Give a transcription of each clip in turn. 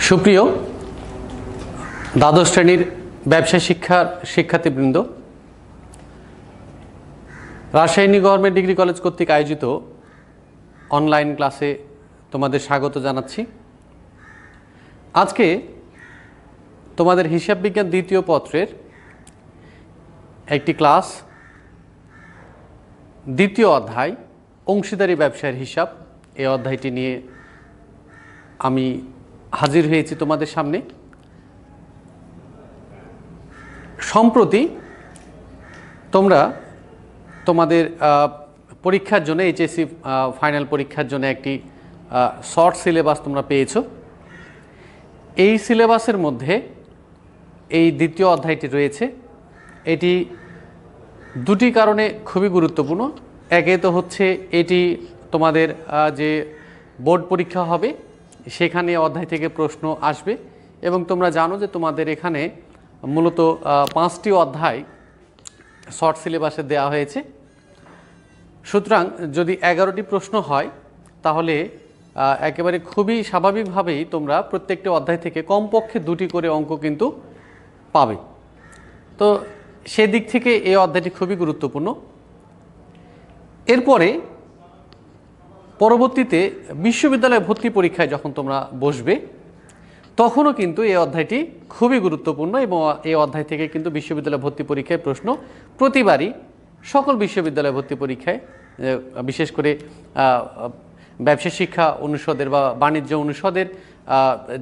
সুপ্রিয় দ্বাদশ শ্রেণীর ব্যবসায় শিক্ষার শিক্ষার্থীবৃন্দ, রাজশাহী গভর্নমেন্ট ডিগ্রি কলেজ কর্তৃক আয়োজিত অনলাইন ক্লাসে তোমাদের স্বাগত জানাচ্ছি। আজকে তোমাদের হিসাব বিজ্ঞান দ্বিতীয় পত্রের একটি ক্লাস, দ্বিতীয় অধ্যায় অংশীদারি ব্যবসায়ের হিসাব, এই অধ্যায়টি নিয়ে আমি হাজির হয়েছি তোমাদের সামনে। সম্প্রতি তোমরা তোমাদের পরীক্ষার জন্য এইচএসসি ফাইনাল পরীক্ষার জন্য একটি শর্ট সিলেবাস তোমরা পেয়েছো। এই সিলেবাসের মধ্যে এই দ্বিতীয় অধ্যায়টি রয়েছে। এটি দুটি কারণে খুবই গুরুত্বপূর্ণ। একে তো হচ্ছে এটি তোমাদের যে বোর্ড পরীক্ষা হবে সেখানে অধ্যায় থেকে প্রশ্ন আসবে, এবং তোমরা জানো যে তোমাদের এখানে মূলত 5টি অধ্যায় শর্ট সিলেবাসে দেওয়া হয়েছে। সুতরাং যদি 11টি প্রশ্ন হয় তাহলে একেবারে খুবই স্বাভাবিকভাবেই তোমরা প্রত্যেকটি অধ্যায় থেকে কমপক্ষে 2টি করে অঙ্ক কিন্তু পাবে। তো সেদিক থেকে এই অধ্যায়টি খুবই গুরুত্বপূর্ণ। এরপরে পরবর্তীতে বিশ্ববিদ্যালয় ভর্তি পরীক্ষায় যখন তোমরা বসবে তখনও কিন্তু এই অধ্যায়টি খুবই গুরুত্বপূর্ণ, এবং এই অধ্যায় থেকে কিন্তু বিশ্ববিদ্যালয় ভর্তি পরীক্ষায় প্রশ্ন প্রতিবারই সকল বিশ্ববিদ্যালয় ভর্তি পরীক্ষায়, বিশেষ করে ব্যবসা শিক্ষা অনুষদের বা বাণিজ্য অনুষদের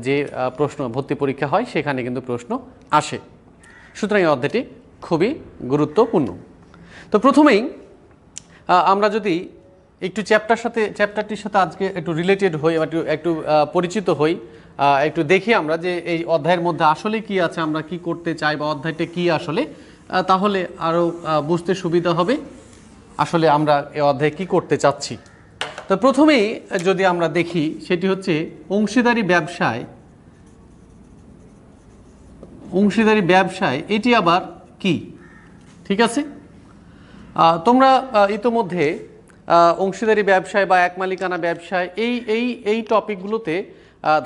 যে প্রশ্ন ভর্তি পরীক্ষা হয় সেখানে কিন্তু প্রশ্ন আসে। সুতরাং এই অধ্যায়টি খুবই গুরুত্বপূর্ণ। তো প্রথমেই আমরা যদি একটু চ্যাপ্টারটির সাথে আজকে একটু রিলেটেড হই, একটু পরিচিত হই, একটু দেখি আমরা যে এই অধ্যায়ের মধ্যে আসলে কি আছে, আমরা কি করতে চাই বা অধ্যায়টা কি আসলে, তাহলে আরও বুঝতে সুবিধা হবে আসলে আমরা এই অধ্যায়ে কি করতে চাচ্ছি। তো প্রথমেই যদি আমরা দেখি সেটি হচ্ছে অংশীদারি ব্যবসায় এটি আবার কি। ঠিক আছে, তোমরা ইতোমধ্যে অংশীদারি ব্যবসায় বা এক মালিকানা ব্যবসায় এই টপিকগুলোতে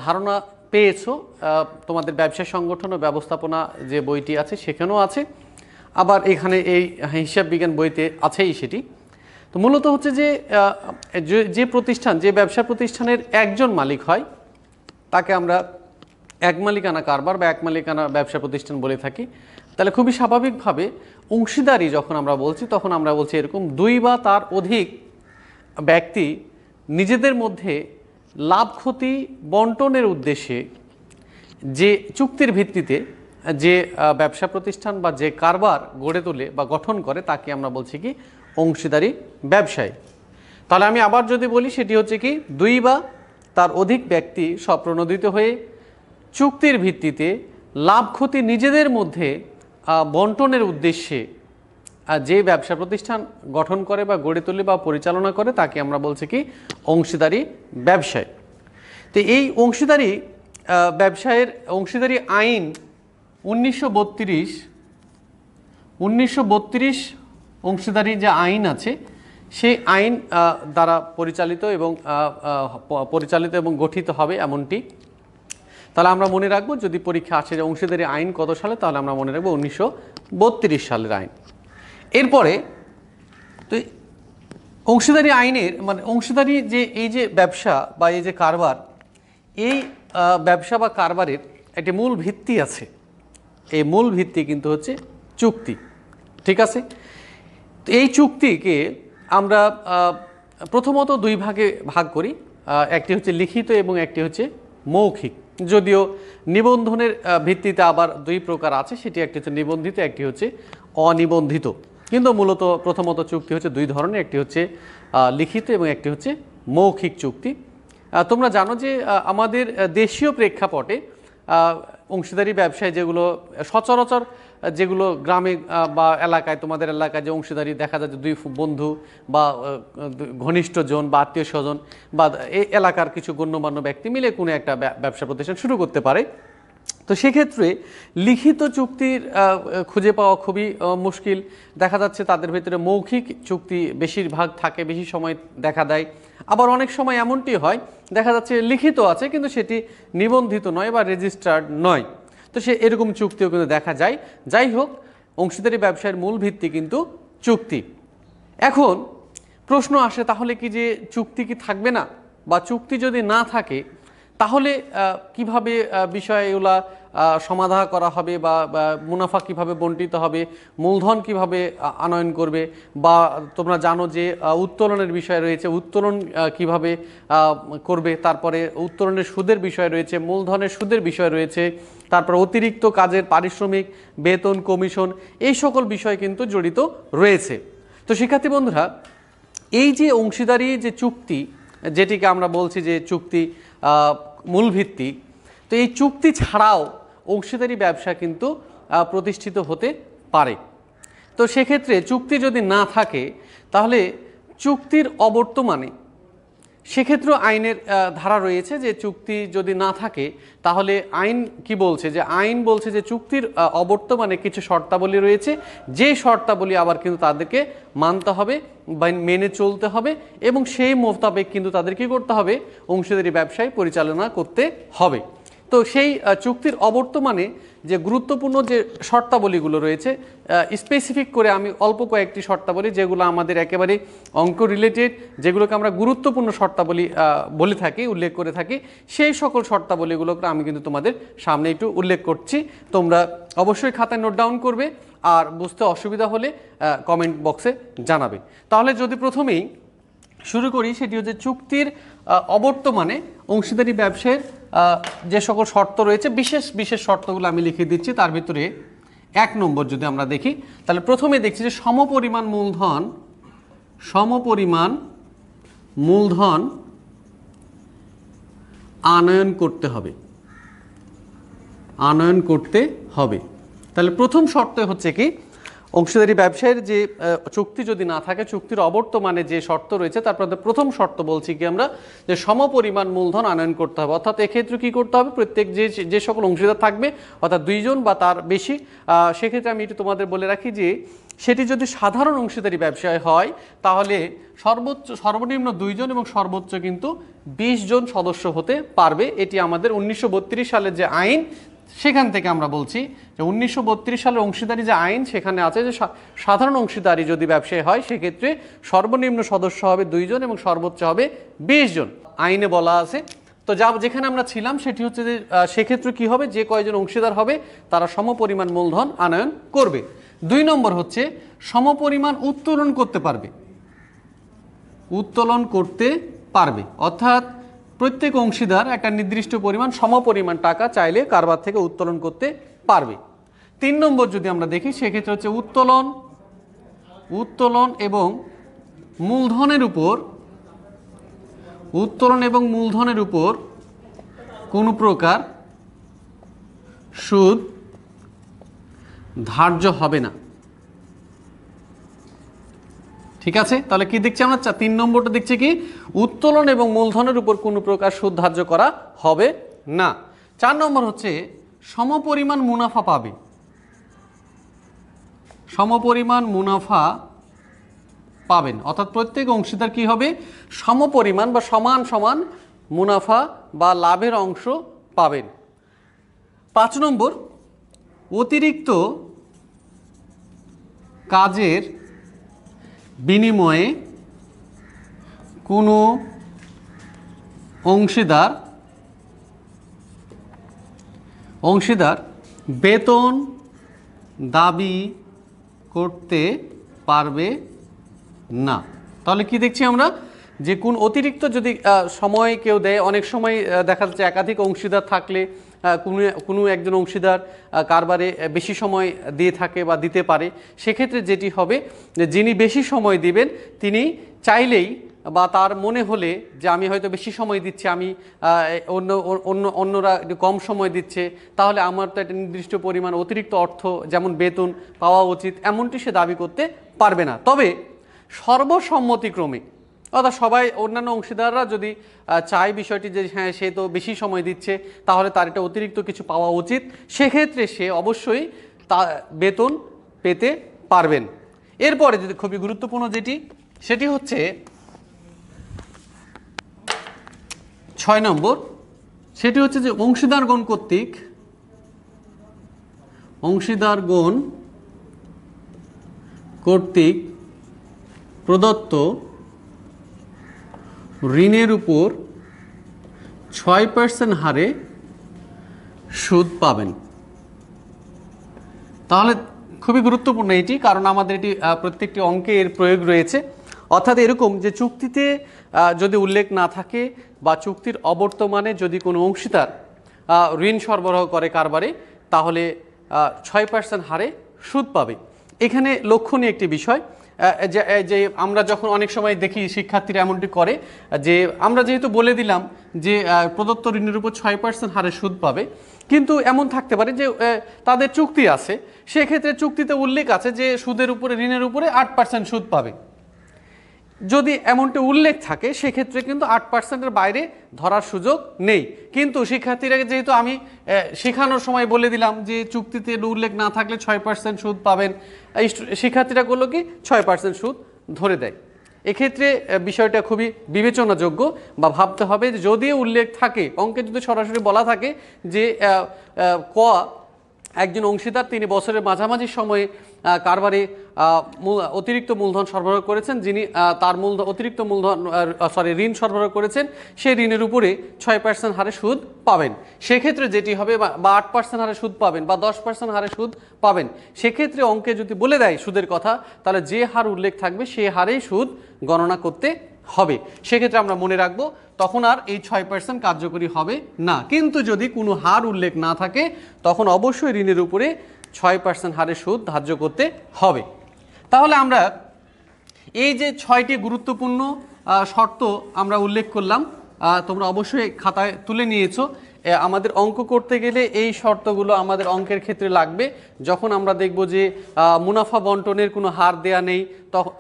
ধারণা পেয়েছো। তোমাদের ব্যবসা সংগঠন ও ব্যবস্থাপনা যে বইটি আছে সেখানেও আছে, আবার এখানে এই হিসাব বিজ্ঞান বইতে আছেই সেটি। তো মূলত হচ্ছে যে প্রতিষ্ঠান, যে ব্যবসা প্রতিষ্ঠানের একজন মালিক হয় তাকে আমরা এক মালিকানা কারবার বা এক মালিকানা ব্যবসা প্রতিষ্ঠান বলে থাকি। তাহলে খুবই স্বাভাবিকভাবে অংশীদারি যখন আমরা বলছি তখন আমরা বলছি এরকম 2 বা তার অধিক ব্যক্তি নিজেদের মধ্যে লাভ ক্ষতি বন্টনের উদ্দেশ্যে যে চুক্তির ভিত্তিতে যে ব্যবসা প্রতিষ্ঠান বা যে কারবার গড়ে তোলে বা গঠন করে তাকে আমরা বলছি কি অংশীদারি ব্যবসায়। তাহলে আমি আবার যদি বলি সেটি হচ্ছে কি 2 বা তার অধিক ব্যক্তি স্বপ্রণোদিত হয়ে চুক্তির ভিত্তিতে লাভ ক্ষতি নিজেদের মধ্যে বন্টনের উদ্দেশ্যে যে ব্যবসা প্রতিষ্ঠান গঠন করে বা গড়ে তোলে বা পরিচালনা করে তাকে আমরা বলছি কি অংশীদারি ব্যবসায়। তো এই অংশীদারি ব্যবসায়ের অংশীদারি আইন 1932 অংশীদারি যে আইন আছে সেই আইন দ্বারা পরিচালিত এবং গঠিত হবে এমনটি। তাহলে আমরা মনে রাখবো, যদি পরীক্ষা আসে যে অংশীদারি আইন কত সালে, তাহলে আমরা মনে রাখবো 1932 সালের আইন। এরপরে তো অংশীদারি আইনের মানে অংশীদারি এই যে ব্যবসা বা এই যে কারবার, এই ব্যবসা বা কারবারের একটি মূল ভিত্তি আছে। এই মূল ভিত্তি কিন্তু হচ্ছে চুক্তি। ঠিক আছে, তো এই চুক্তিকে আমরা প্রথমত 2 ভাগে ভাগ করি। একটি হচ্ছে লিখিত এবং একটি হচ্ছে মৌখিক। যদিও নিবন্ধনের ভিত্তিতে আবার 2 প্রকার আছে, সেটি একটি হচ্ছে নিবন্ধিত, একটি হচ্ছে অনিবন্ধিত। কিন্তু মূলত প্রথমত চুক্তি হচ্ছে 2 ধরনের, একটি হচ্ছে লিখিত এবং একটি হচ্ছে মৌখিক চুক্তি। তোমরা জানো যে আমাদের দেশীয় প্রেক্ষাপটে অংশীদারি ব্যবসায় যেগুলো সচরাচর, যেগুলো গ্রামে বা এলাকায়, তোমাদের এলাকায় যে অংশীদারি দেখা যায় যে 2 বন্ধু বা ঘনিষ্ঠজন বা আত্মীয় স্বজন বা এই এলাকার কিছু গণ্যমান্য ব্যক্তি মিলে কোনো একটা ব্যবসা প্রতিষ্ঠান শুরু করতে পারে। তো সেক্ষেত্রে লিখিত চুক্তির খুঁজে পাওয়া খুবই মুশকিল। দেখা যাচ্ছে তাদের ভিতরে মৌখিক চুক্তি বেশিরভাগ থাকে, বেশি সময় দেখা দেয়। আবার অনেক সময় এমনটি হয় দেখা যাচ্ছে লিখিত আছে কিন্তু সেটি নিবন্ধিত নয় বা রেজিস্টার্ড নয়, তো সে এরকম চুক্তিও কিন্তু দেখা যায়। যাই হোক, অংশীদারি ব্যবসায়ের মূল ভিত্তি কিন্তু চুক্তি। এখন প্রশ্ন আসে, তাহলে কি যে চুক্তি কি থাকবে না, বা চুক্তি যদি না থাকে তাহলে কিভাবে বিষয়গুলা সমাধান করা হবে, বা মুনাফা কিভাবে বণ্টিত হবে, মূলধন কিভাবে আনয়ন করবে, বা তোমরা জানো যে উত্তোলনের বিষয় রয়েছে, উত্তোলন কিভাবে করবে, তারপরে উত্তোলনের সুদের বিষয় রয়েছে, মূলধনের সুদের বিষয় রয়েছে, তারপর অতিরিক্ত কাজের পারিশ্রমিক, বেতন, কমিশন, এই সকল বিষয় কিন্তু জড়িত রয়েছে। তো শিক্ষার্থী বন্ধুরা, এই যে অংশীদারি যে চুক্তি, যেটিকে আমরা বলছি যে চুক্তি মূল ভিত্তি, তো এই চুক্তি ছাড়াও অংশীদারি ব্যবসা কিন্তু প্রতিষ্ঠিত হতে পারে। তো সেক্ষেত্রে চুক্তি যদি না থাকে তাহলে চুক্তির অবর্তমানে সেক্ষেত্রে আইনের ধারা রয়েছে যে চুক্তি যদি না থাকে তাহলে আইন কি বলছে, যে আইন বলছে যে চুক্তির অবর্তমানে কিছু শর্তাবলী রয়েছে, যে শর্তাবলী আবার কিন্তু তাদেরকে মানতে হবে বা মেনে চলতে হবে, এবং সেই মোতাবেক কিন্তু তাদের কি করতে হবে, অংশীদারি ব্যবসায় পরিচালনা করতে হবে। তো সেই চুক্তির অবর্তমানে যে গুরুত্বপূর্ণ যে শর্তাবলীগুলো রয়েছে, স্পেসিফিক করে আমি অল্প কয়েকটি শর্তাবলী যেগুলো আমাদের একেবারে অঙ্ক রিলেটেড, যেগুলোকে আমরা গুরুত্বপূর্ণ শর্তাবলী বলে থাকি, উল্লেখ করে থাকি, সেই সকল শর্তাবলীগুলোকে আমি কিন্তু তোমাদের সামনে একটু উল্লেখ করছি। তোমরা অবশ্যই খাতায় নোট ডাউন করবে, আর বুঝতে অসুবিধা হলে কমেন্ট বক্সে জানাবে। তাহলে যদি প্রথমেই শুরু করি, সেটি হচ্ছে চুক্তির অবর্তমানে অংশীদারি ব্যবসায়ের যে সকল শর্ত রয়েছে, বিশেষ বিশেষ শর্তগুলো আমি লিখে দিচ্ছি। তার ভিতরে 1 নম্বর যদি আমরা দেখি, তাহলে প্রথমে দেখছি যে সমপরিমাণ মূলধন আনয়ন করতে হবে। তাহলে প্রথম শর্ত হচ্ছে কি, অংশীদারি ব্যবসায়ের যে চুক্তি যদি না থাকে, চুক্তির অবর্তমানে যে শর্ত রয়েছে, তারপর প্রথম শর্ত বলছি কি আমরা, যে সমপরিমাণ মূলধন আনয়ন করতে হবে। অর্থাৎ এক্ষেত্রে কি করতে হবে, প্রত্যেক যে সকল অংশীদার থাকবে, অর্থাৎ 2 জন বা তার বেশি, সেক্ষেত্রে আমি একটু তোমাদের বলে রাখি যে সেটি যদি সাধারণ অংশীদারি ব্যবসায় হয় তাহলে সর্বনিম্ন 2 জন এবং সর্বোচ্চ কিন্তু 20 জন সদস্য হতে পারবে। এটি আমাদের 1932 সালের যে আইন, সেখান থেকে আমরা বলছি যে 1932 সালের অংশীদারি যে আইন, সেখানে আছে যে সাধারণ অংশীদারি যদি ব্যবসায় হয় সেক্ষেত্রে সর্বনিম্ন সদস্য হবে 2 জন এবং সর্বোচ্চ হবে 20 জন, আইনে বলা আছে। তো যেখানে আমরা ছিলাম সেটি হচ্ছে যে সেক্ষেত্রে কি হবে, যে কয়জন অংশীদার হবে তারা সমপরিমাণ মূলধন আনয়ন করবে। 2 নম্বর হচ্ছে সমপরিমাণ উত্তোলন করতে পারবে, অর্থাৎ প্রত্যেক অংশীদার একটা নির্দিষ্ট পরিমাণ সমপরিমাণ টাকা চাইলে কারবার থেকে উত্তোলন করতে পারবে। 3 নম্বর যদি আমরা দেখি, সেক্ষেত্রে হচ্ছে উত্তোলন এবং মূলধনের উপর কোনো প্রকার সুদ ধার্য হবে না। ঠিক আছে, তাহলে কি দেখছি আমরা, 3 নম্বরটা দেখছি কি, উত্তোলন এবং মূলধনের উপর কোনো প্রকার সুদ ধার্য করা হবে না। 4 নম্বর হচ্ছে সমপরিমাণ মুনাফা পাবেন, অর্থাৎ প্রত্যেক অংশীদার কি হবে, সমপরিমাণ বা সমান সমান মুনাফা বা লাভের অংশ পাবেন। 5 নম্বর, অতিরিক্ত কাজের বিনিময়ে কোনো অংশীদার বেতন দাবি করতে পারবে না। তাহলে কি দেখছি আমরা, যে কোন অতিরিক্ত যদি সময় কেউ দেয়, অনেক সময় দেখা যাচ্ছে একাধিক অংশীদার থাকলে কোনো একজন অংশীদার কারবারে বেশি সময় দিয়ে থাকে বা দিতে পারে, সেক্ষেত্রে যেটি হবে যে যিনি বেশি সময় দিবেন তিনি চাইলেই বা তার মনে হলে যে আমি হয়তো বেশি সময় দিচ্ছি, আমি অন্যরা একটু কম সময় দিচ্ছে, তাহলে আমার তো একটা নির্দিষ্ট পরিমাণ অতিরিক্ত অর্থ যেমন বেতন পাওয়া উচিত, এমনটি সে দাবি করতে পারবে না। তবে সর্বসম্মতিক্রমে, অর্থাৎ সবাই অন্যান্য অংশীদাররা যদি চায় বিষয়টি যে হ্যাঁ সে তো বেশি সময় দিচ্ছে, তাহলে তার এটা অতিরিক্ত কিছু পাওয়া উচিত, সেক্ষেত্রে সে অবশ্যই তা বেতন পেতে পারবেন। এরপরে যদি খুবই গুরুত্বপূর্ণ যেটি, সেটি হচ্ছে 6 নম্বর, সেটি হচ্ছে যে অংশীদারগণ কর্তৃক প্রদত্ত ঋণের উপর 6% হারে সুদ পাবেন। তাহলে খুবই গুরুত্বপূর্ণ এটি, কারণ আমাদের এটি প্রত্যেকটি অঙ্কে এর প্রয়োগ রয়েছে। অর্থাৎ এরকম যে চুক্তিতে যদি উল্লেখ না থাকে বা চুক্তির অবর্তমানে যদি কোনো অংশীদার ঋণ সরবরাহ করে কারবারে, তাহলে 6% হারে সুদ পাবে। এখানে লক্ষণীয় একটি বিষয় যে আমরা যখন অনেক সময় দেখি শিক্ষার্থীরা এমনটি করে যে আমরা যেহেতু বলে দিলাম যে প্রদত্ত ঋণের উপর 6% হারে সুদ পাবে, কিন্তু এমন থাকতে পারে যে তাদের চুক্তি আছে, সেক্ষেত্রে চুক্তিতে উল্লেখ আছে যে সুদের উপরে ঋণের উপরে 8% সুদ পাবে। যদি এমনটি উল্লেখ থাকে সেক্ষেত্রে কিন্তু 8%-এর বাইরে ধরার সুযোগ নেই। কিন্তু শিক্ষার্থীরাকে যেহেতু আমি শেখানোর সময় বলে দিলাম যে চুক্তিতে উল্লেখ না থাকলে 6% সুদ পাবেন, শিক্ষার্থীরা করলো কি 6% সুদ ধরে দেয়। এক্ষেত্রে বিষয়টা খুবই বিবেচনাযোগ্য বা ভাবতে হবে যে যদিও উল্লেখ থাকে, অঙ্কে যদি সরাসরি বলা থাকে যে একজন অংশীদার তিনি বছরের মাঝামাঝি সময়ে কারবারে অতিরিক্ত মূলধন সরবরাহ করেছেন, যিনি তার অতিরিক্ত ঋণ সরবরাহ করেছেন, সেই ঋণের উপরে 6% হারে সুদ পাবেন। সেক্ষেত্রে যেটি হবে বা 8% হারে সুদ পাবেন বা 10% হারে সুদ পাবেন, সেক্ষেত্রে অঙ্কে যদি বলে দেয় সুদের কথা, তাহলে যে হার উল্লেখ থাকবে সেই হারেই সুদ গণনা করতে হবে। সেক্ষেত্রে আমরা মনে রাখবো তখন আর এই 6% কার্যকরী হবে না। কিন্তু যদি কোনো হার উল্লেখ না থাকে তখন অবশ্যই ঋণের উপরে 6% হারে সুদ ধার্য করতে হবে। তাহলে আমরা এই যে 6টি গুরুত্বপূর্ণ শর্ত আমরা উল্লেখ করলাম, তোমরা অবশ্যই খাতায় তুলে নিয়েছো। আমাদের অঙ্ক করতে গেলে এই শর্তগুলো আমাদের অঙ্কের ক্ষেত্রে লাগবে। যখন আমরা দেখব যে মুনাফা বন্টনের কোনো হার দেয়া নেই,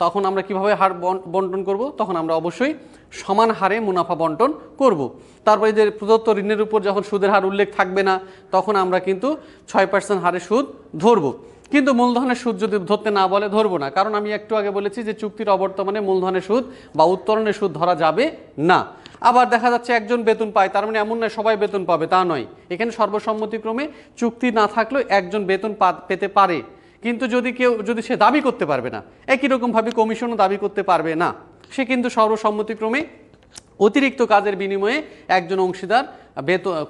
তখন আমরা কিভাবে হার বন্টন করব? তখন আমরা অবশ্যই সমান হারে মুনাফা বন্টন করব। তারপরে যে প্রদত্ত ঋণের উপর যখন সুদের হার উল্লেখ থাকবে না, তখন আমরা কিন্তু 6% হারে সুদ ধরব। কিন্তু মূলধনের সুদ যদি ধরতে না বলে ধরবো না, কারণ আমি একটু আগে বলেছি যে চুক্তির অবর্তমানে মূলধনের সুদ বা উত্তোলনের সুদ ধরা যাবে না। আবার দেখা যাচ্ছে একজন বেতন পায়, তার মানে এমন নয় সবাই বেতন পাবে, তা নয়। এখানে সর্বসম্মতিক্রমে চুক্তি না থাকলেও একজন বেতন পেতে পারে, কিন্তু যদি সে দাবি করতে পারবে না, একই রকমভাবে কমিশনও দাবি করতে পারবে না, সে কিন্তু সর্বসম্মতিক্রমে অতিরিক্ত কাজের বিনিময়ে একজন অংশীদার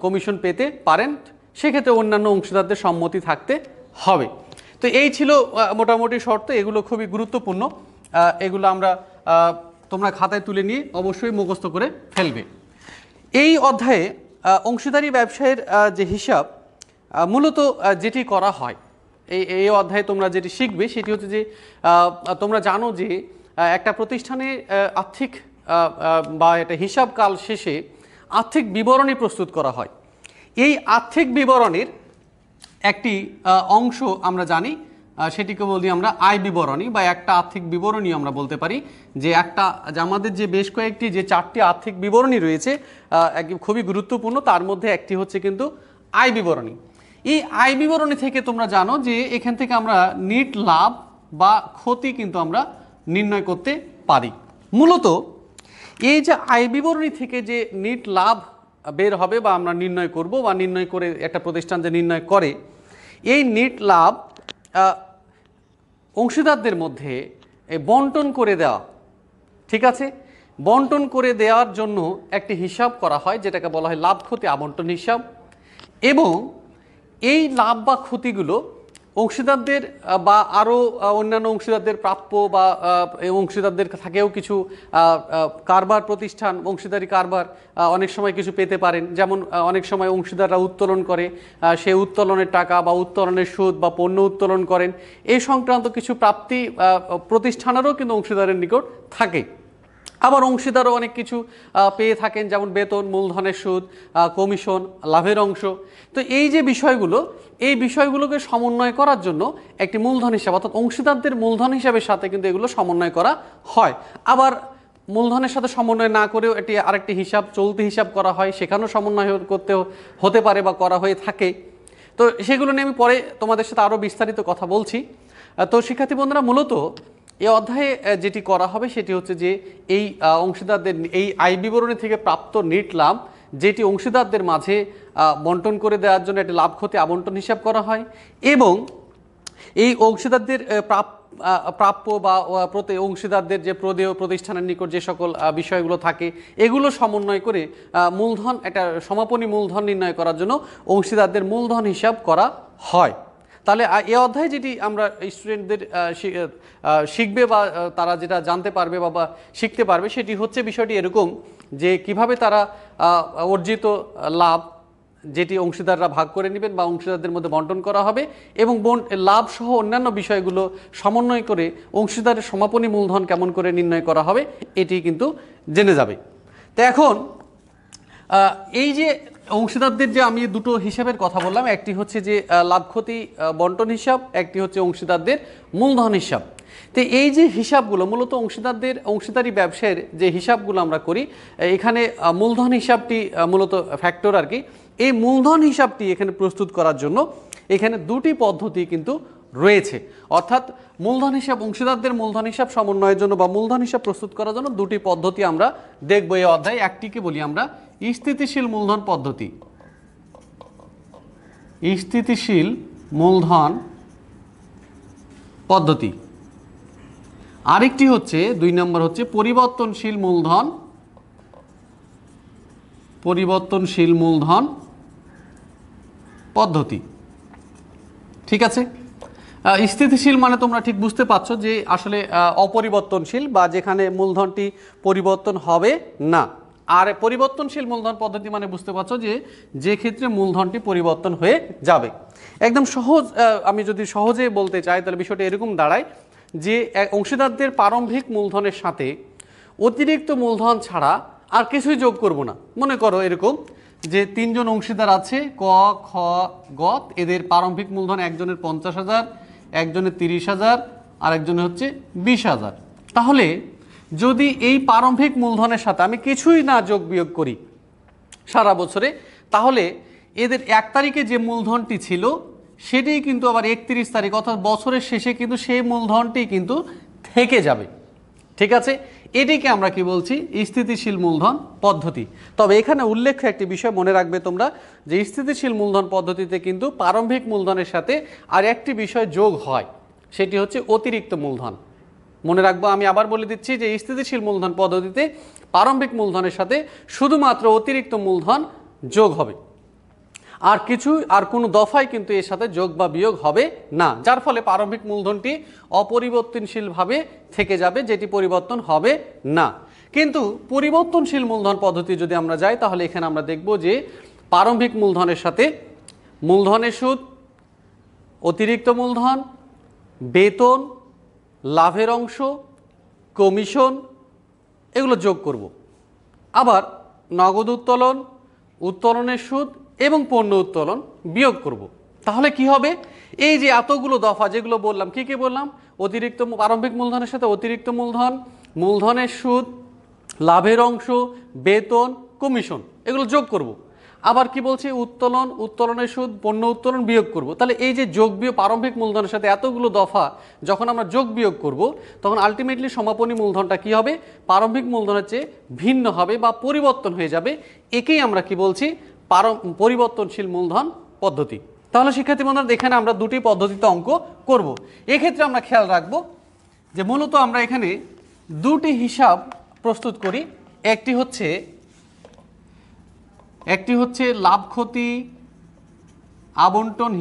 কমিশন পেতে পারেন। সেক্ষেত্রে অন্যান্য অংশীদারদের সম্মতি থাকতে হবে। তো এই ছিল মোটামুটি শর্ত, এগুলো খুবই গুরুত্বপূর্ণ। এগুলো আমরা তোমরা খাতায় তুলে নিয়ে অবশ্যই মুখস্থ করে ফেলবে। এই অধ্যায়ে অংশীদারি ব্যবসায়ের যে হিসাব মূলত যেটি করা হয়, এই অধ্যায়ে তোমরা যেটি শিখবে সেটি হচ্ছে যে তোমরা জানো যে একটা প্রতিষ্ঠানে আর্থিক বা একটা হিসাবকাল শেষে আর্থিক বিবরণী প্রস্তুত করা হয়। এই আর্থিক বিবরণীর একটি অংশ আমরা জানি, সেটিকে বলি আমরা আয় বিবরণী বা একটা আর্থিক বিবরণী আমরা বলতে পারি। যে আমাদের যে বেশ কয়েকটি যে 4টি আর্থিক বিবরণী রয়েছে খুবই গুরুত্বপূর্ণ, তার মধ্যে একটি হচ্ছে কিন্তু আয় বিবরণী। এই আয় বিবরণী থেকে তোমরা জানো যে এখান থেকে আমরা নিট লাভ বা ক্ষতি কিন্তু আমরা নির্ণয় করতে পারি। মূলত এই যে আয় বিবরণী থেকে যে নিট লাভ বের হবে বা আমরা নির্ণয় করব বা নির্ণয় করে একটা প্রতিষ্ঠান যে নির্ণয় করে, এই নিট লাভ অংশীদারদের মধ্যে বন্টন করে দেওয়া, ঠিক আছে, বন্টন করে দেওয়ার জন্য একটি হিসাব করা হয় যেটাকে বলা হয় লাভ ক্ষতি আবন্টন হিসাব। এবং এই লাভ বা ক্ষতিগুলো অংশীদারদের বা আরও অন্যান্য অংশীদারদের প্রাপ্য বা অংশীদারদের থাকেও কিছু কারবার প্রতিষ্ঠান অংশীদারি কারবার অনেক সময় কিছু পেতে পারেন। যেমন অনেক সময় অংশীদাররা উত্তোলন করে, সেই উত্তোলনের টাকা বা উত্তোলনের সুদ বা পণ্য উত্তোলন করেন, এই সংক্রান্ত কিছু প্রাপ্তি প্রতিষ্ঠানেরও কিন্তু অংশীদারের নিকট থাকে। আবার অংশীদারও অনেক কিছু পেয়ে থাকেন, যেমন বেতন, মূলধনের সুদ, কমিশন, লাভের অংশ। তো এই যে বিষয়গুলো, এই বিষয়গুলোকে সমন্বয় করার জন্য একটি মূলধন হিসাব অর্থাৎ অংশীদারদের মূলধন হিসাবের সাথে কিন্তু এগুলো সমন্বয় করা হয়। আবার মূলধনের সাথে সমন্বয় না করেও এটি আরেকটি হিসাব চলতি হিসাব করা হয়, সেখানেও সমন্বয় হতে পারে বা করা হয়ে থাকে। তো সেগুলো নিয়ে আমি পরে তোমাদের সাথে আরও বিস্তারিত কথা বলছি। তো শিক্ষার্থী বন্ধুরা, মূলত এই অধ্যায়ে যেটি করা হবে সেটি হচ্ছে যে এই অংশীদারদের এই আয় বিবরণী থেকে প্রাপ্ত নিট লাভ যেটি অংশীদারদের মাঝে বন্টন করে দেওয়ার জন্য একটি লাভ ক্ষতি আবন্টন হিসাব করা হয় এবং এই অংশীদারদের প্রাপ্য বা অংশীদারদের যে প্রদেয় প্রতিষ্ঠানের নিকট যে সকল বিষয়গুলো থাকে এগুলো সমন্বয় করে মূলধন একটা সমাপনী মূলধন নির্ণয় করার জন্য অংশীদারদের মূলধন হিসাব করা হয়। তাহলে এই অধ্যায়ে যেটি আমরা স্টুডেন্টদের শিখবে বা তারা যেটা জানতে পারবে বা শিখতে পারবে সেটি হচ্ছে বিষয়টি এরকম যে কিভাবে তারা অর্জিত লাভ যেটি অংশীদাররা ভাগ করে নেবেন বা অংশীদারদের মধ্যে বন্টন করা হবে এবং লাভ সহ অন্যান্য বিষয়গুলো সমন্বয় করে অংশীদারের সমাপনী মূলধন কেমন করে নির্ণয় করা হবে এটি কিন্তু জেনে যাবে। তো এখন এই যে অংশীদারদের যে আমি দুটো হিসাবের কথা বললাম, একটি হচ্ছে যে লাভ ক্ষতি বন্টন হিসাব, একটি হচ্ছে অংশীদারদের মূলধন হিসাব। তো এই যে হিসাবগুলো মূলত অংশীদারি ব্যবসায়ের যে হিসাবগুলো আমরা করি এখানে মূলধন হিসাবটি মূলত ফ্যাক্টর আর কি। এই মূলধন হিসাবটি এখানে প্রস্তুত করার জন্য এখানে দুটি পদ্ধতি কিন্তু রয়েছে, অর্থাৎ মূলধন হিসাব অংশীদারদের মূলধন হিসাব সমন্বয়ের জন্য বা মূলধন হিসাব প্রস্তুত করার জন্য দুটি পদ্ধতি আমরা দেখব এই অধ্যায়ে। একটিকে বলি আমরা স্থিতিশীল মূলধন পদ্ধতি, স্থিতিশীল মূলধন পদ্ধতি। আরেকটি হচ্ছে 2 নম্বর হচ্ছে পরিবর্তনশীল মূলধন পদ্ধতি। ঠিক আছে, স্থিতিশীল মানে তোমরা ঠিক বুঝতে পারছো যে আসলে অপরিবর্তনশীল বা যেখানে মূলধনটি পরিবর্তন হবে না। আর পরিবর্তনশীল মূলধন পদ্ধতি মানে বুঝতে পারছো যে ক্ষেত্রে মূলধনটি পরিবর্তন হয়ে যাবে। একদম সহজ আমি যদি সহজে বলতে চাই তাহলে বিষয়টা এরকম দাঁড়ায় যে অংশীদারদের প্রারম্ভিক মূলধনের সাথে অতিরিক্ত মূলধন ছাড়া আর কিছুই যোগ করব না। মনে করো এরকম যে 3 জন অংশীদার আছে ক খ গ, এদের প্রারম্ভিক মূলধন একজনের 50,000, একজনের 30,000 আর একজনের হচ্ছে 20,000। তাহলে যদি এই প্রারম্ভিক মূলধনের সাথে আমি কিছুই না যোগ বিয়োগ করি সারা বছরে, তাহলে এদের 1 তারিখে যে মূলধনটি ছিল সেটি কিন্তু আবার 31 তারিখ অর্থাৎ বছরের শেষে কিন্তু সেই মূলধনটি কিন্তু থেকে যাবে। ঠিক আছে, এটিকে আমরা কি বলছি স্থিতিশীল মূলধন পদ্ধতি। তবে এখানে উল্লেখ্য একটি বিষয় মনে রাখবে তোমরা যে স্থিতিশীল মূলধন পদ্ধতিতে কিন্তু প্রারম্ভিক মূলধনের সাথে আর একটি বিষয় যোগ হয়, সেটি হচ্ছে অতিরিক্ত মূলধন। মনে রাখবো, আমি আবার বলে দিচ্ছি যে স্থিতিশীল মূলধন পদ্ধতিতে প্রারম্ভিক মূলধনের সাথে শুধুমাত্র অতিরিক্ত মূলধন যোগ হবে, আর কোনো দফায় কিন্তু এর সাথে যোগ বা বিয়োগ হবে না, যার ফলে প্রারম্ভিক মূলধনটি অপরিবর্তনশীলভাবে থেকে যাবে, যেটি পরিবর্তন হবে না। কিন্তু পরিবর্তনশীল মূলধন পদ্ধতি যদি আমরা যাই তাহলে এখানে আমরা দেখব যে প্রারম্ভিক মূলধনের সাথে মূলধনের সুদ, অতিরিক্ত মূলধন, বেতন, লাভের অংশ, কমিশন এগুলো যোগ করব। আবার নগদ উত্তোলন, উত্তোলনের সুদ এবং পণ্য উত্তোলন বিয়োগ করব। তাহলে কি হবে, এই যে এতগুলো দফা যেগুলো বললাম, কি কি বললাম, অতিরিক্ত প্রারম্ভিক মূলধনের সাথে অতিরিক্ত মূলধন, মূলধনের সুদ, লাভের অংশ, বেতন, কমিশন এগুলো যোগ করব। আবার কি বলছি, উত্তোলনের সুদ, পণ্য উত্তোলন বিয়োগ করব। তাহলে এই যে যোগ বিয়োগ প্রারম্ভিক মূলধনের সাথে এতগুলো দফা যখন আমরা যোগ বিয়োগ করব তখন আলটিমেটলি সমাপনী মূলধনটা কি হবে, প্রারম্ভিক মূলধনের চেয়ে ভিন্ন হবে বা পরিবর্তন হয়ে যাবে। একেই আমরা কি বলছি, পরিবর্তনশীল মূলধন পদ্ধতি। তাহলে শিক্ষার্থী বন্ধুরা এখানে আমরা দুটি পদ্ধতিতে অঙ্ক করব। এক্ষেত্রে আমরা খেয়াল রাখব যে মূলত আমরা এখানে দুটি হিসাব প্রস্তুত করি। একটি হচ্ছে লাভ ক্ষতি আবন্টন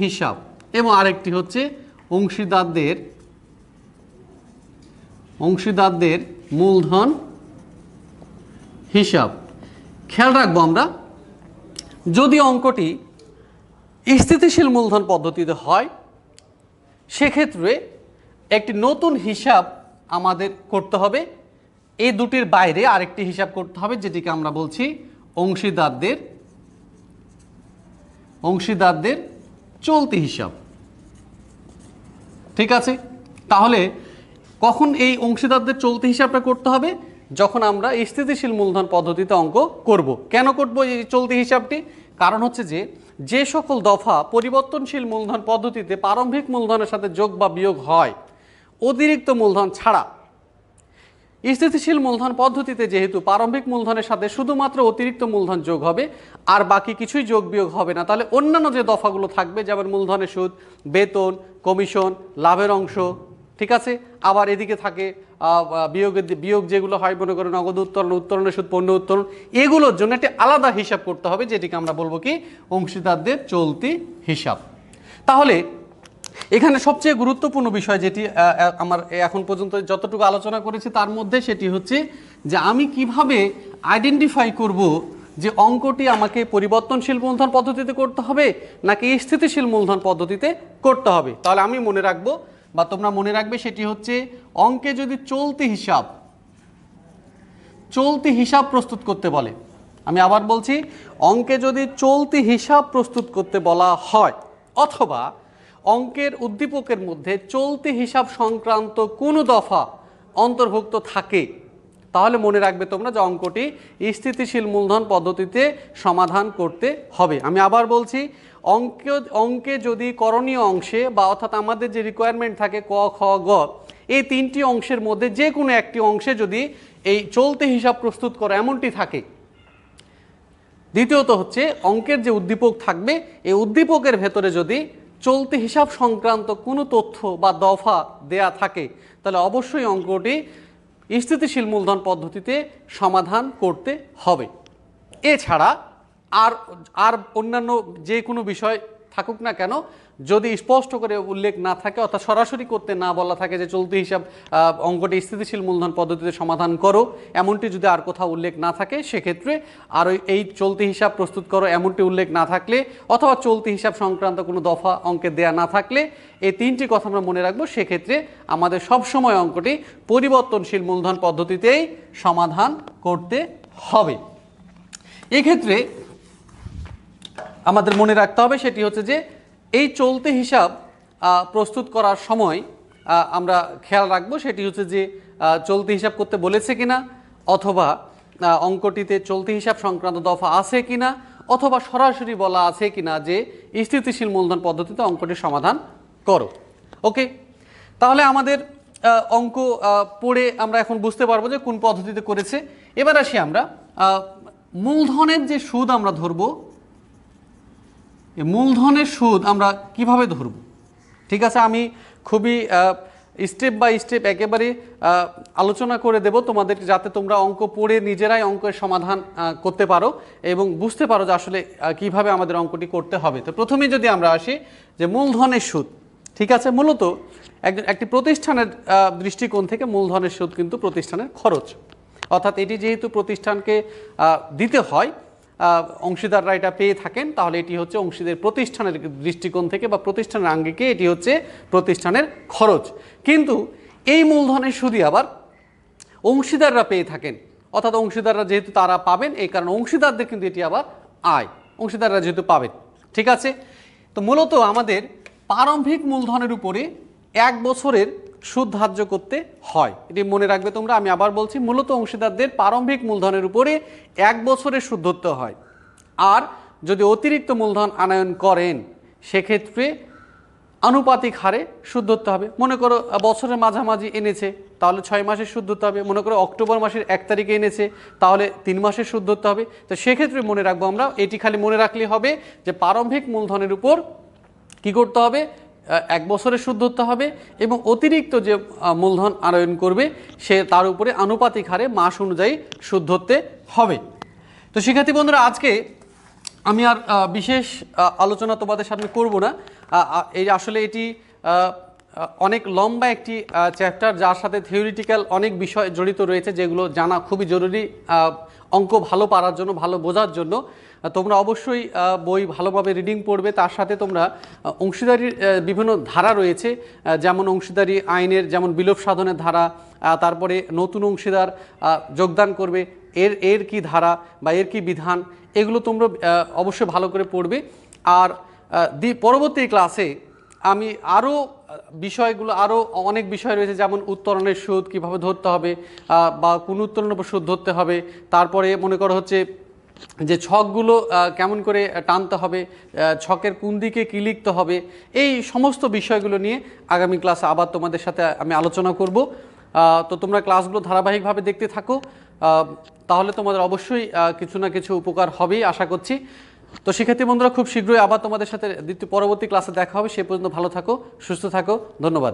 হিসাব, এবং আরেকটি হচ্ছে অংশীদারদের মূলধন হিসাব। খেয়াল রাখবো আমরা, যদি অঙ্কটি স্থিতিশীল মূলধন পদ্ধতিতে হয় সেক্ষেত্রে একটি নতুন হিসাব আমাদের করতে হবে। এই দুটির বাইরে আরেকটি হিসাব করতে হবে, যেটিকে আমরা বলছি অংশীদারদের চলতি হিসাব। ঠিক আছে, তাহলে কখন এই অংশীদারদের চলতি হিসাবটা করতে হবে, যখন আমরা স্থিতিশীল মূলধন পদ্ধতিতে অঙ্ক করব। কেন করব এই চলতি হিসাবটি, কারণ হচ্ছে যে সকল দফা পরিবর্তনশীল মূলধন পদ্ধতিতে প্রারম্ভিক মূলধনের সাথে যোগ বা বিয়োগ হয় অতিরিক্ত মূলধন ছাড়া, স্থিতিশীল মূলধন পদ্ধতিতে যেহেতু প্রারম্ভিক মূলধনের সাথে শুধুমাত্র অতিরিক্ত মূলধন যোগ হবে আর বাকি কিছুই যোগ বিয়োগ হবে না, তাহলে অন্যান্য যে দফাগুলো থাকবে যেমন মূলধনের সুদ, বেতন, কমিশন, লাভের অংশ, ঠিক আছে, আবার এদিকে থাকে বিয়োগ যেগুলো হয়, মনে করো নগদ উত্তোলন, উত্তোলনের সুদ, পণ্য উত্তোলন, এগুলোর জন্য একটি আলাদা হিসাব করতে হবে, যেটিকে আমরা বলবো কি অংশীদারদের চলতি হিসাব। তাহলে এখানে সবচেয়ে গুরুত্বপূর্ণ বিষয় যেটি আমার এখন পর্যন্ত যতটুকু আলোচনা করেছি তার মধ্যে সেটি হচ্ছে যে আমি কিভাবে আইডেন্টিফাই করব যে অঙ্কটি আমাকে পরিবর্তনশীল মূলধন পদ্ধতিতে করতে হবে নাকি স্থিতিশীল মূলধন পদ্ধতিতে করতে হবে। তাহলে আমি মনে রাখবো বা তোমরা মনে রাখবে সেটি হচ্ছে অঙ্কে যদি চলতি হিসাব প্রস্তুত করতে বলে, আমি আবার বলছি, অঙ্কে যদি চলতি হিসাব প্রস্তুত করতে বলা হয় অথবা অঙ্কের উদ্দীপকের মধ্যে চলতি হিসাব সংক্রান্ত কোনো দফা অন্তর্ভুক্ত থাকে, তাহলে মনে রাখবে তোমরা যে অঙ্কটি স্থিতিশীল মূলধন পদ্ধতিতে সমাধান করতে হবে। আমি আবার বলছি, অঙ্কে যদি করণীয় অংশে বা অর্থাৎ আমাদের যে রিকোয়ারমেন্ট থাকে ক, খ, গ, এই তিনটি অংশের মধ্যে যে কোনো একটি অংশে যদি এই চলতি হিসাব প্রস্তুত করা এমনটি থাকে, দ্বিতীয়ত হচ্ছে অঙ্কের যে উদ্দীপক থাকবে এই উদ্দীপকের ভেতরে যদি চলতি হিসাব সংক্রান্ত কোনো তথ্য বা দফা দেয়া থাকে, তাহলে অবশ্যই অঙ্কটি স্থিতিশীল মূলধন পদ্ধতিতে সমাধান করতে হবে। এছাড়া আর অন্যান্য যে কোনো বিষয় থাকুক না কেন, যদি স্পষ্ট করে উল্লেখ না থাকে অর্থাৎ সরাসরি করতে না বলা থাকে যে চলতি হিসাব অঙ্কটি স্থিতিশীল মূলধন পদ্ধতিতে সমাধান করো, এমনটি যদি আর কোথাও উল্লেখ না থাকে সেক্ষেত্রে আর এই চলতি হিসাব প্রস্তুত করো এমনটি উল্লেখ না থাকলে অথবা চলতি হিসাব সংক্রান্ত কোনো দফা অঙ্কে দেয়া না থাকলে, এই তিনটি কথা আমরা মনে রাখবো, সেক্ষেত্রে আমাদের সবসময় অঙ্কটি পরিবর্তনশীল মূলধন পদ্ধতিতেই সমাধান করতে হবে। এক্ষেত্রে আমাদের মনে রাখতে হবে সেটি হচ্ছে যে এই চলতি হিসাব প্রস্তুত করার সময় আমরা খেয়াল রাখবো সেটি হচ্ছে যে চলতি হিসাব করতে বলেছে কিনা, অথবা অঙ্কটিতে চলতি হিসাব সংক্রান্ত দফা আছে কিনা, অথবা সরাসরি বলা আছে কিনা যে স্থিতিশীল মূলধন পদ্ধতিতে অঙ্কটির সমাধান করো। ওকে, তাহলে আমাদের অঙ্ক পড়ে আমরা এখন বুঝতে পারবো যে কোন পদ্ধতিতে করেছে। এবার আসি আমরা মূলধনের যে সুদ আমরা ধরবো, মূলধনের সুদ আমরা কিভাবে ধরব, ঠিক আছে, আমি খুবই স্টেপ বাই স্টেপ একেবারে আলোচনা করে দেব তোমাদের, যাতে তোমরা অঙ্ক পড়ে নিজেরাই অঙ্কের সমাধান করতে পারো এবং বুঝতে পারো যে আসলে কিভাবে আমাদের অঙ্কটি করতে হবে। তো প্রথমে যদি আমরা আসি যে মূলধনের সুদ, ঠিক আছে, মূলত একটি প্রতিষ্ঠানের দৃষ্টিকোণ থেকে মূলধনের সুদ কিন্তু প্রতিষ্ঠানের খরচ, অর্থাৎ এটি যেহেতু প্রতিষ্ঠানকে দিতে হয়, অংশীদাররা এটা পেয়ে থাকেন, তাহলে এটি হচ্ছে অংশীদার প্রতিষ্ঠানের দৃষ্টিকোণ থেকে বা প্রতিষ্ঠানের আঙ্গিকে এটি হচ্ছে প্রতিষ্ঠানের খরচ। কিন্তু এই মূলধনের সুদই আবার অংশীদাররা পেয়ে থাকেন, অর্থাৎ অংশীদাররা যেহেতু তারা পাবেন, এই কারণে অংশীদারদের কিন্তু এটি আবার আয়, অংশীদাররা যেহেতু পাবেন, ঠিক আছে। তো মূলত আমাদের প্রারম্ভিক মূলধনের উপরে 1 বছরের সুদ ধার্য করতে হয়, এটি মনে রাখবে তোমরা। আমি আবার বলছি, মূলত অংশীদারদের প্রারম্ভিক মূলধনের উপরে 1 বছরের সুদ ধরতে হয়, আর যদি অতিরিক্ত মূলধন আনয়ন করেন সেক্ষেত্রে আনুপাতিক হারে সুদ ধরতে হবে। মনে করো বছরের মাঝামাঝি এনেছে, তাহলে 6 মাসের সুদ ধরতে হবে। মনে করো অক্টোবর মাসের 1 তারিখে এনেছে, তাহলে 3 মাসের সুদ ধরতে হবে। তো সেক্ষেত্রে মনে রাখবো আমরা, এটি খালি মনে রাখলে হবে যে প্রারম্ভিক মূলধনের উপর কি করতে হবে, 1 বছরের সুদ ধরতে হবে এবং অতিরিক্ত যে মূলধন আনয়ন করবে সে তার উপরে আনুপাতিক হারে মাস অনুযায়ী সুদ ধরতে হবে। তো শিক্ষার্থী বন্ধুরা, আজকে আমি আর বিশেষ আলোচনা তোমাদের সামনে করব না। এই আসলে এটি অনেক লম্বা একটি চ্যাপ্টার, যার সাথে থিওরিটিক্যাল অনেক বিষয় জড়িত রয়েছে, যেগুলো জানা খুবই জরুরি অঙ্ক ভালো পারার জন্য, ভালো বোঝার জন্য। তোমরা অবশ্যই বই ভালোভাবে রিডিং পড়বে, তার সাথে তোমরা অংশীদারির বিভিন্ন ধারা রয়েছে, যেমন অংশীদারি আইনের যেমন বিলোপ সাধনের ধারা, তারপরে নতুন অংশীদার যোগদান করবে এর কি ধারা বা এর কি বিধান, এগুলো তোমরা অবশ্যই ভালো করে পড়বে। আর পরবর্তী ক্লাসে আমি আরও বিষয়গুলো, আরও অনেক বিষয় রয়েছে, যেমন উত্তোলনের সুদ কীভাবে ধরতে হবে বা কোন উত্তোলনের উপর সুদ ধরতে হবে, তারপরে মনে করো হচ্ছে যে ছকগুলো কেমন করে টানতে হবে, ছকের কোন দিকে কী লিখতে হবে, এই সমস্ত বিষয়গুলো নিয়ে আগামী ক্লাসে আবার তোমাদের সাথে আমি আলোচনা করব। তো তোমরা ক্লাসগুলো ধারাবাহিকভাবে দেখতে থাকো, তাহলে তোমাদের অবশ্যই কিছু না কিছু উপকার হবেই আশা করছি। তো শিক্ষার্থী বন্ধুরা, খুব শীঘ্রই আবার তোমাদের সাথে পরবর্তী ক্লাসে দেখা হবে। সে পর্যন্ত ভালো থাকো, সুস্থ থাকো, ধন্যবাদ।